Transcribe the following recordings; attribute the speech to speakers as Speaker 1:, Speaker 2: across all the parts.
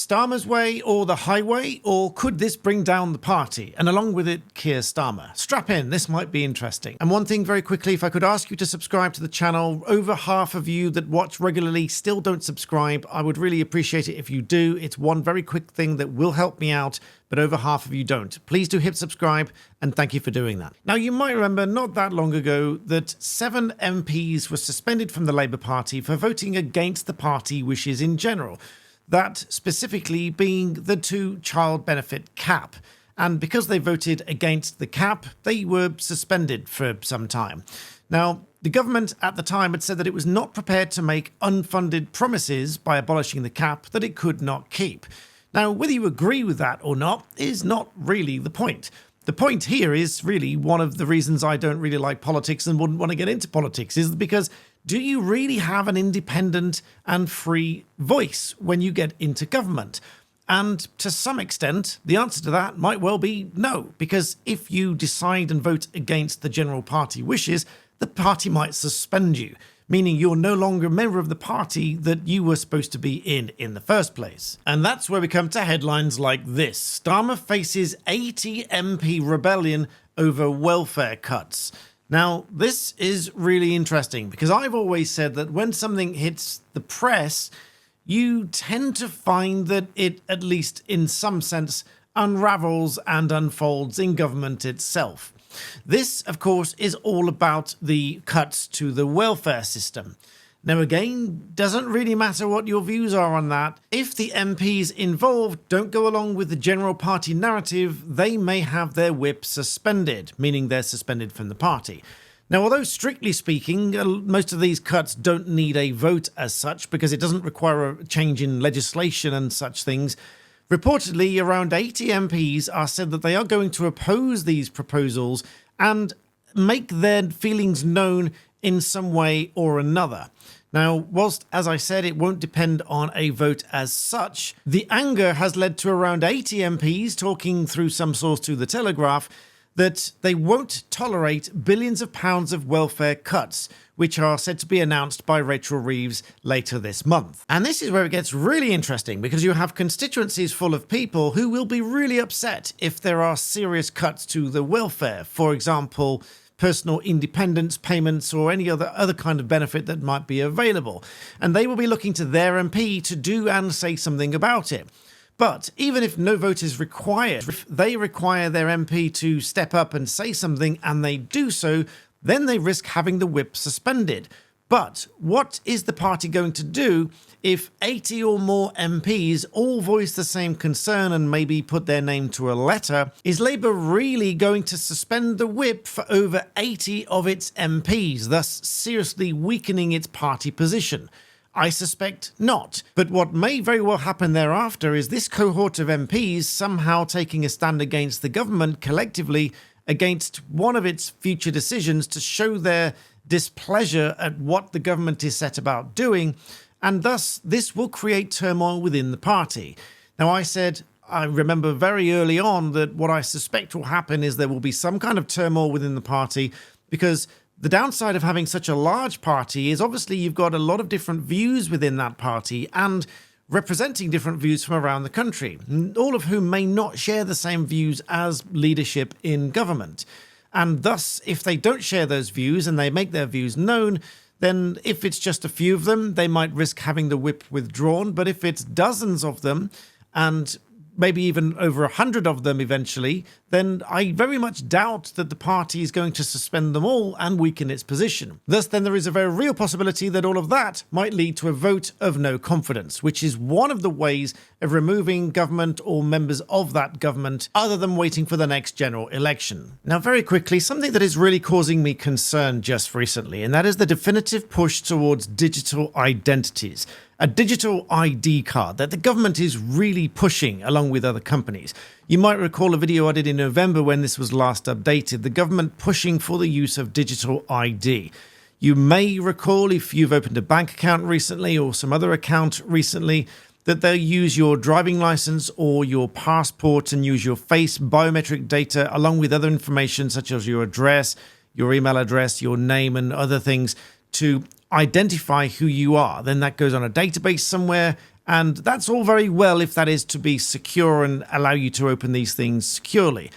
Speaker 1: Starmer's way or the highway, or could this bring down the party? And along with it, Keir Starmer. Strap in, this might be interesting. And one thing very quickly, if I could ask you to subscribe to the channel, over half of you that watch regularly still don't subscribe. I would really appreciate it if you do. It's one very quick thing that will help me out, but over half of you don't. Please do hit subscribe, and thank you for doing that. Now, you might remember not that long ago that 7 MPs were suspended from the Labour Party for voting against the party wishes in general. That specifically being the 2 child benefit cap. And because they voted against the cap, they were suspended for some time. Now, the government at the time had said that it was not prepared to make unfunded promises by abolishing the cap that it could not keep. Now, whether you agree with that or not is not really the point. The point here is really one of the reasons I don't really like politics and wouldn't want to get into politics, is because do you really have an independent and free voice when you get into government? And to some extent, the answer to that might well be no, because if you decide and vote against the general party wishes, the party might suspend you, meaning you're no longer a member of the party that you were supposed to be in the first place. And that's where we come to headlines like this. Starmer faces 80 MP rebellion over welfare cuts. Now, this is really interesting because I've always said that when something hits the press, you tend to find that it, at least in some sense, unravels and unfolds in government itself. This, of course, is all about the cuts to the welfare system. Now, again, doesn't really matter what your views are on that. If the MPs involved don't go along with the general party narrative, they may have their whip suspended, meaning they're suspended from the party. Now, although strictly speaking, most of these cuts don't need a vote as such because it doesn't require a change in legislation and such things, reportedly around 80 MPs are said that they are going to oppose these proposals and make their feelings known in some way or another. Now, whilst, as I said, it won't depend on a vote as such, the anger has led to around 80 MPs talking through some source to The Telegraph that they won't tolerate billions of pounds of welfare cuts, which are said to be announced by Rachel Reeves later this month. And this is where it gets really interesting, because you have constituencies full of people who will be really upset if there are serious cuts to the welfare. For example, personal independence payments or any other kind of benefit that might be available. And they will be looking to their MP to do and say something about it. But even if no vote is required, if they require their MP to step up and say something and they do so, then they risk having the whip suspended. But what is the party going to do if 80 or more MPs all voice the same concern and maybe put their name to a letter? Is Labour really going to suspend the whip for over 80 of its MPs, thus seriously weakening its party position? I suspect not. But what may very well happen thereafter is this cohort of MPs somehow taking a stand against the government collectively against one of its future decisions to show their displeasure at what the government is set about doing, and thus this will create turmoil within the party. Now, I remember very early on that what I suspect will happen is there will be some kind of turmoil within the party, because the downside of having such a large party is obviously you've got a lot of different views within that party and representing different views from around the country, all of whom may not share the same views as leadership in government. And thus, if they don't share those views and they make their views known, then if it's just a few of them, they might risk having the whip withdrawn. But if it's dozens of them, and maybe even over 100 of them eventually, then I very much doubt that the party is going to suspend them all and weaken its position. Thus, then there is a very real possibility that all of that might lead to a vote of no confidence, which is one of the ways of removing government or members of that government other than waiting for the next general election. Now, very quickly, something that is really causing me concern just recently, and that is the definitive push towards digital identities. A digital ID card that the government is really pushing along with other companies. You might recall a video I did in November when this was last updated, the government pushing for the use of digital ID. You may recall, if you've opened a bank account recently or some other account recently, that they'll use your driving license or your passport and use your face biometric data along with other information such as your address, your email address, your name and other things to identify who you are. Then that goes on a database somewhere And that's all very well if that is to be secure and allow you to open these things securely.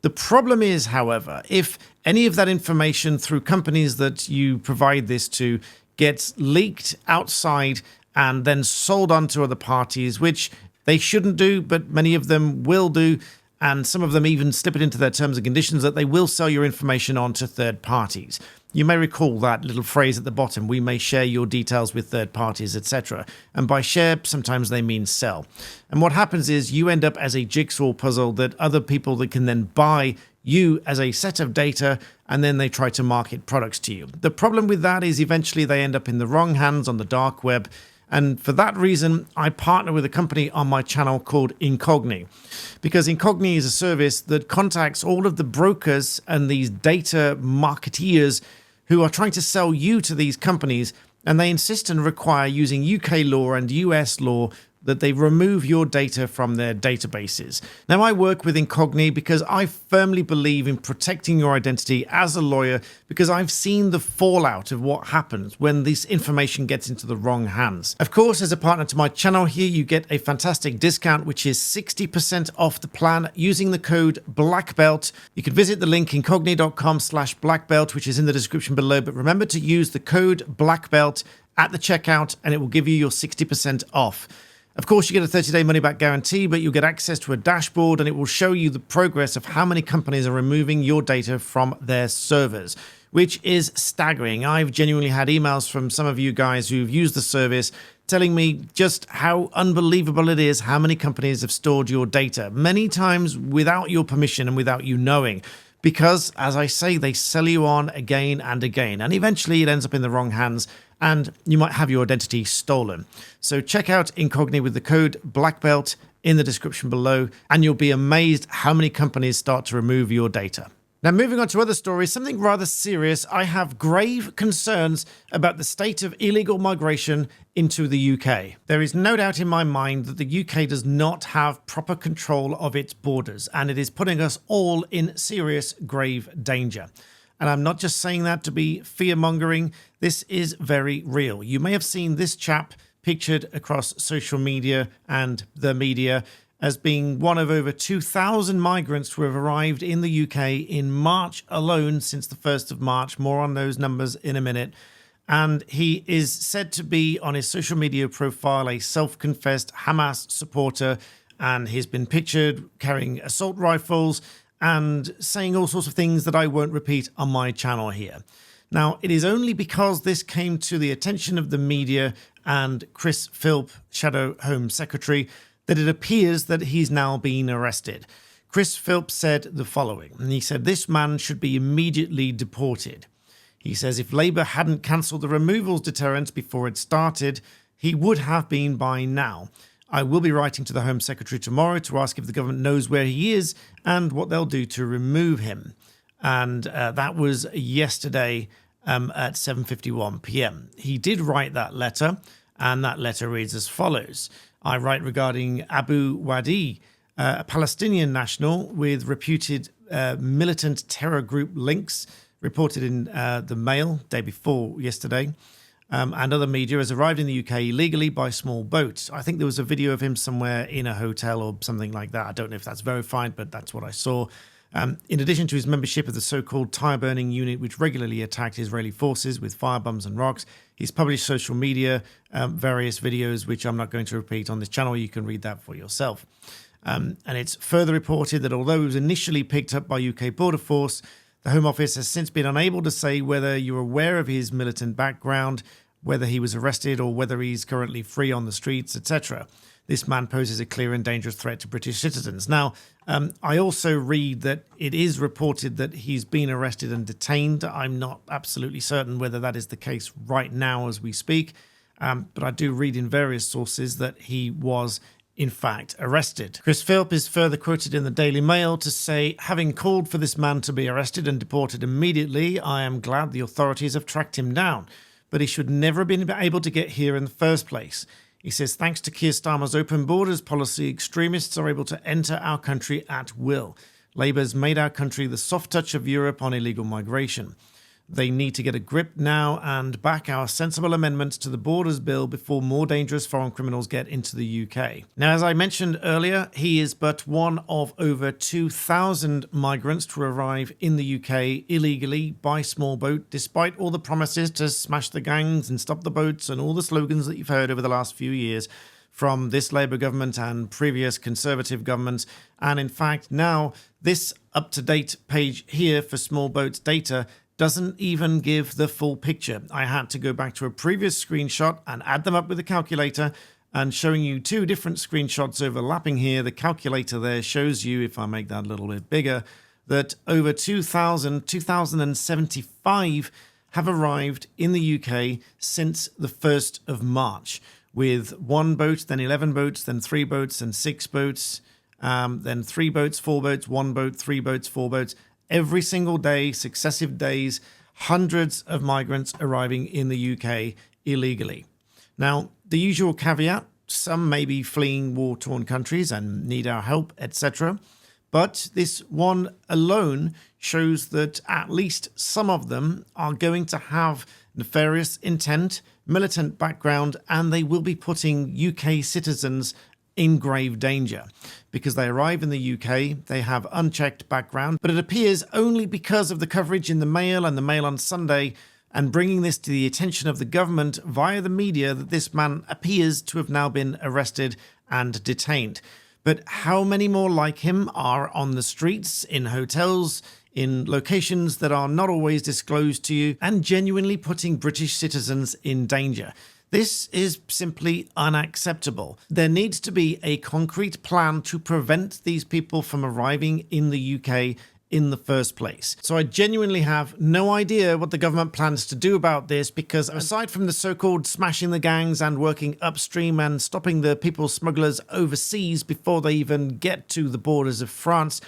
Speaker 1: The problem is, however, if any of that information through companies that you provide this to gets leaked outside and then sold on to other parties, which they shouldn't do, but many of them will do, and some of them even slip it into their terms and conditions that they will sell your information on to third parties. You may recall that little phrase at the bottom, we may share your details with third parties, etc. And by share, sometimes they mean sell. And what happens is you end up as a jigsaw puzzle that other people that can then buy you as a set of data, and then they try to market products to you. The problem with that is eventually they end up in the wrong hands on the dark web. And for that reason, I partner with a company on my channel called Incogni, because Incogni is a service that contacts all of the brokers and these data marketeers who are trying to sell you to these companies, and they insist and require, using UK law and US law, that they remove your data from their databases. Now, I work with Incogni because I firmly believe in protecting your identity as a lawyer, because I've seen the fallout of what happens when this information gets into the wrong hands. Of course, as a partner to my channel here, you get a fantastic discount, which is 60% off the plan using the code BlackBelt. You can visit the link incogni.com/blackbelt, which is in the description below, but remember to use the code BlackBelt at the checkout and it will give you your 60% off. Of course, you get a 30-day money-back guarantee, but you'll get access to a dashboard and it will show you the progress of how many companies are removing your data from their servers, which is staggering. I've genuinely had emails from some of you guys who've used the service telling me just how unbelievable it is how many companies have stored your data, many times without your permission and without you knowing. Because, as I say, they sell you on again and again, and eventually it ends up in the wrong hands, and you might have your identity stolen. So check out Incogni with the code BlackBelt in the description below, and you'll be amazed how many companies start to remove your data. Now, moving on to other stories, something rather serious. I have grave concerns about the state of illegal migration into the UK. There is no doubt in my mind that the UK does not have proper control of its borders, and it is putting us all in serious, grave danger. And I'm not just saying that to be fear-mongering. This is very real. You may have seen this chap pictured across social media and the media as being one of over 2,000 migrants who have arrived in the UK in March alone since the 1st of March. More on those numbers in a minute. And he is said to be on his social media profile a self-confessed Hamas supporter, and he's been pictured carrying assault rifles and saying all sorts of things that I won't repeat on my channel here. Now, it is only because this came to the attention of the media and Chris Philp, Shadow Home Secretary, that it appears that he's now been arrested. Chris Philp said the following, and he said, "This man should be immediately deported." He says if Labour hadn't cancelled the removals deterrent before it started, he would have been by now. I will be writing to the Home Secretary tomorrow to ask if the government knows where he is and what they'll do to remove him. And that was yesterday at 7:51 p.m. He did write that letter, and that letter reads as follows. I write regarding Abu Wadi, a Palestinian national with reputed militant terror group links, reported in the Mail day before yesterday, and other media, has arrived in the UK illegally by small boat. I think there was a video of him somewhere in a hotel or something like that. I don't know if that's verified, but that's what I saw. In addition to his membership of the so-called tire-burning unit, which regularly attacked Israeli forces with firebombs and rocks, he's published social media, various videos, which I'm not going to repeat on this channel. You can read that for yourself. And it's further reported that although he was initially picked up by UK Border Force, the Home Office has since been unable to say whether you're aware of his militant background, whether he was arrested, or whether he's currently free on the streets, etc. This man poses a clear and dangerous threat to British citizens. Now, I also read that it is reported that he's been arrested and detained. I'm not absolutely certain whether that is the case right now as we speak, but I do read in various sources that he was in fact arrested. Chris Philp is further quoted in the Daily Mail to say, having called for this man to be arrested and deported immediately, I am glad the authorities have tracked him down, but he should never have been able to get here in the first place. He says, thanks to Keir Starmer's open borders policy, extremists are able to enter our country at will. Labour's made our country the soft touch of Europe on illegal migration. They need to get a grip now and back our sensible amendments to the Borders Bill before more dangerous foreign criminals get into the UK. Now, as I mentioned earlier, he is but one of over 2,000 migrants to arrive in the UK illegally by small boat, despite all the promises to smash the gangs and stop the boats and all the slogans that you've heard over the last few years from this Labour government and previous Conservative governments. And in fact, now this up-to-date page here for small boats data doesn't even give the full picture. I had to go back to a previous screenshot and add them up with a calculator, and showing you two different screenshots overlapping here. The calculator there shows you, if I make that a little bit bigger, that over 2,075 have arrived in the UK since the 1st of March, with 1 boat, then 11 boats, then 3 boats, and 6 boats, then 3 boats, 4 boats, 1 boat, 3 boats, 4 boats. Every single day, successive days, hundreds of migrants arriving in the UK illegally. Now, the usual caveat, some may be fleeing war-torn countries and need our help, etc. But this one alone shows that at least some of them are going to have nefarious intent, militant background, and they will be putting UK citizens in grave danger because they arrive in the UK, they have unchecked background, but it appears only because of the coverage in the Mail and the Mail on Sunday and bringing this to the attention of the government via the media that this man appears to have now been arrested and detained. But how many more like him are on the streets, in hotels, in locations that are not always disclosed to you, and genuinely putting British citizens in danger? This is simply unacceptable. There needs to be a concrete plan to prevent these people from arriving in the UK in the first place. So I genuinely have no idea what the government plans to do about this, because aside from the so-called smashing the gangs and working upstream and stopping the people smugglers overseas before they even get to the borders of France,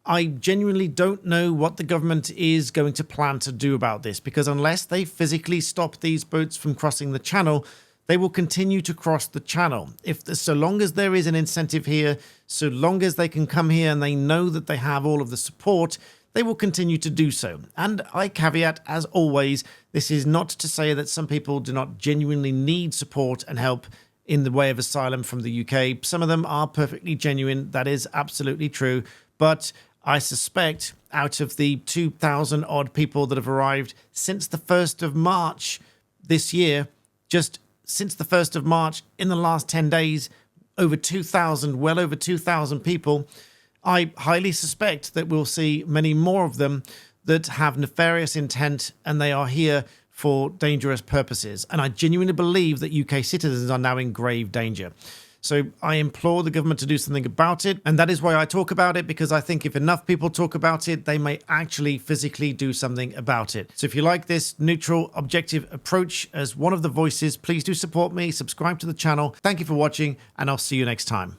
Speaker 1: I genuinely don't know what the government is going to plan to do about this, because unless they physically stop these boats from crossing the channel, they will continue to cross the channel. So long as there is an incentive here, so long as they can come here and they know that they have all of the support, they will continue to do so. And I caveat, as always, this is not to say that some people do not genuinely need support and help in the way of asylum from the UK. Some of them are perfectly genuine. That is absolutely true. But I suspect out of the 2,000 odd people that have arrived since the 1st of March this year, just since the 1st of March, in the last 10 days, over 2,000, well over 2,000 people, I highly suspect that we'll see many more of them that have nefarious intent and they are here for dangerous purposes. And I genuinely believe that UK citizens are now in grave danger. So I implore the government to do something about it. And that is why I talk about it, because I think if enough people talk about it, they may actually physically do something about it. So if you like this neutral, objective approach as one of the voices, please do support me, subscribe to the channel. Thank you for watching, and I'll see you next time.